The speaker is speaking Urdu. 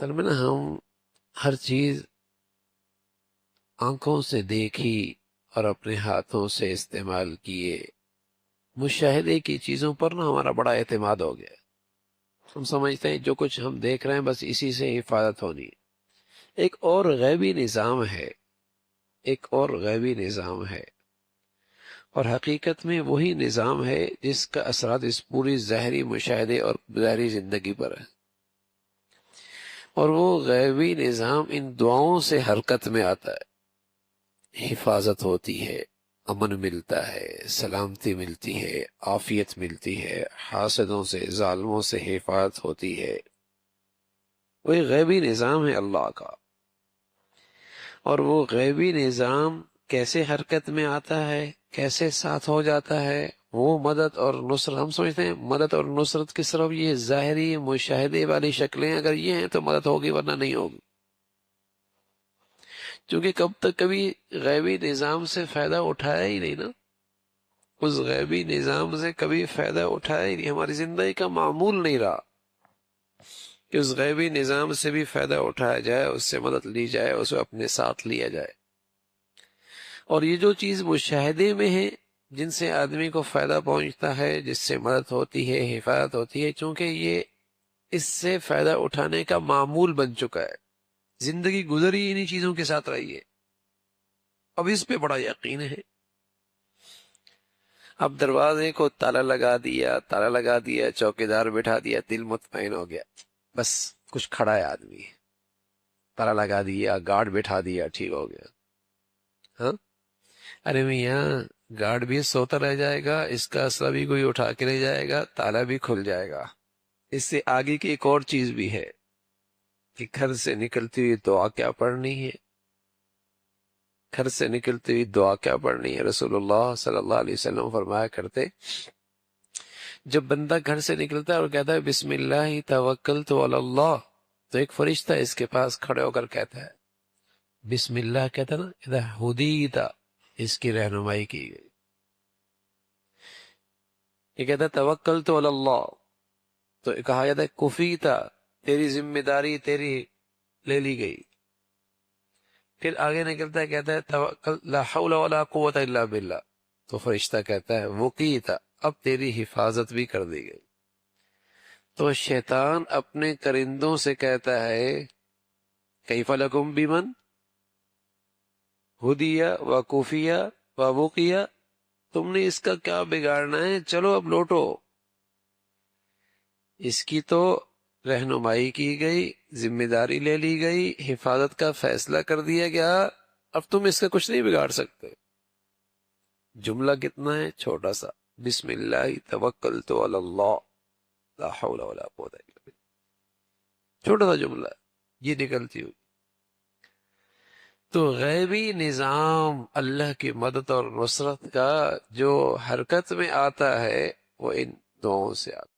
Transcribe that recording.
اصل میں نا ہم ہر چیز آنکھوں سے دیکھی اور اپنے ہاتھوں سے استعمال کیے مشاہدے کی چیزوں پر نا ہمارا بڑا اعتماد ہو گیا. ہم سمجھتے ہیں جو کچھ ہم دیکھ رہے ہیں بس اسی سے حفاظت ہونی ہے. ایک اور غیبی نظام ہے، ایک اور غیبی نظام ہے، اور حقیقت میں وہی نظام ہے جس کا اثرات اس پوری ظاہری مشاہدے اور ظاہری زندگی پر ہے. اور وہ غیبی نظام ان دعاؤں سے حرکت میں آتا ہے. حفاظت ہوتی ہے، امن ملتا ہے، سلامتی ملتی ہے، عافیت ملتی ہے، حاسدوں سے ظالموں سے حفاظت ہوتی ہے. وہ ایک غیبی نظام ہے اللہ کا. اور وہ غیبی نظام کیسے حرکت میں آتا ہے، کیسے ساتھ ہو جاتا ہے، وہ مدد اور نصرت. ہم سمجھتے ہیں مدد اور نصرت کی صرف یہ ظاہری مشاہدے والی شکلیں اگر یہ ہیں تو مدد ہوگی ورنہ نہیں ہوگی. کیونکہ کب تک کبھی غیبی نظام سے فائدہ اٹھایا ہی نہیں نا، اس غیبی نظام سے کبھی فائدہ اٹھایا ہی نہیں. ہماری زندگی کا معمول نہیں رہا کہ اس غیبی نظام سے بھی فائدہ اٹھایا جائے، اس سے مدد لی جائے، اسے اپنے ساتھ لیا جائے. اور یہ جو چیز مشاہدے میں ہے جن سے آدمی کو فائدہ پہنچتا ہے، جس سے مدد ہوتی ہے، حفاظت ہوتی ہے، چونکہ یہ اس سے فائدہ اٹھانے کا معمول بن چکا ہے، زندگی گزری انہی چیزوں کے ساتھ رہی ہے، اب اس پہ بڑا یقین ہے. اب دروازے کو تالا لگا دیا، تالا لگا دیا، چوکیدار بٹھا دیا، دل مطمئن ہو گیا، بس کچھ کھڑا ہے آدمی، تالا لگا دیا، گارڈ بٹھا دیا، ٹھیک ہو گیا. ہاں ارے میاں گارڈ بھی سوتا رہ جائے گا، اس کا اسلحہ بھی کوئی اٹھا کے لے جائے گا، تالا بھی کھل جائے گا. اس سے آگے کی ایک اور چیز بھی ہے کہ گھر سے نکلتی ہوئی دعا کیا پڑھنی ہے. گھر سے نکلتی ہوئی دعا کیا پڑھنی ہے. رسول اللہ صلی اللہ علیہ وسلم فرمایا کرتے، جب بندہ گھر سے نکلتا ہے اور کہتا ہے بسم اللہ توکلت علی اللہ، تو ایک فرشتہ اس کے پاس کھڑے ہو کر کہتا ہے، بسم اللہ کہتا نا، اذا ہدیت، اس کی رہنمائی کی گئی. یہ کہتا ہے توکلت علی اللہ، تو کہا جاتا ہے کفیتا، تیری ذمہ داری تیری لے لی گئی. پھر آگے نکلتا ہے کہتا ہے توکل لا حول ولا قوت الا باللہ، تو فرشتہ کہتا ہے وقیتا، اب تیری حفاظت بھی کر دی گئی. تو شیطان اپنے کرندوں سے کہتا ہے کیف لکم بمن ہدیہ و کوفیہ و وقیہ، تم نے اس کا کیا بگاڑنا ہے، چلو اب لوٹو. اس کی تو رہنمائی کی گئی، ذمہ داری لے لی گئی، حفاظت کا فیصلہ کر دیا گیا، اب تم اس کا کچھ نہیں بگاڑ سکتے. جملہ کتنا ہے چھوٹا سا، بسم اللہ توکلت علی اللہ لا حول ولا قوت الا باللہ، چھوٹا سا جملہ یہ نکلتی ہوئی. تو غیبی نظام اللہ کی مدد اور نصرت کا جو حرکت میں آتا ہے وہ ان دعاؤں سے آتا ہے.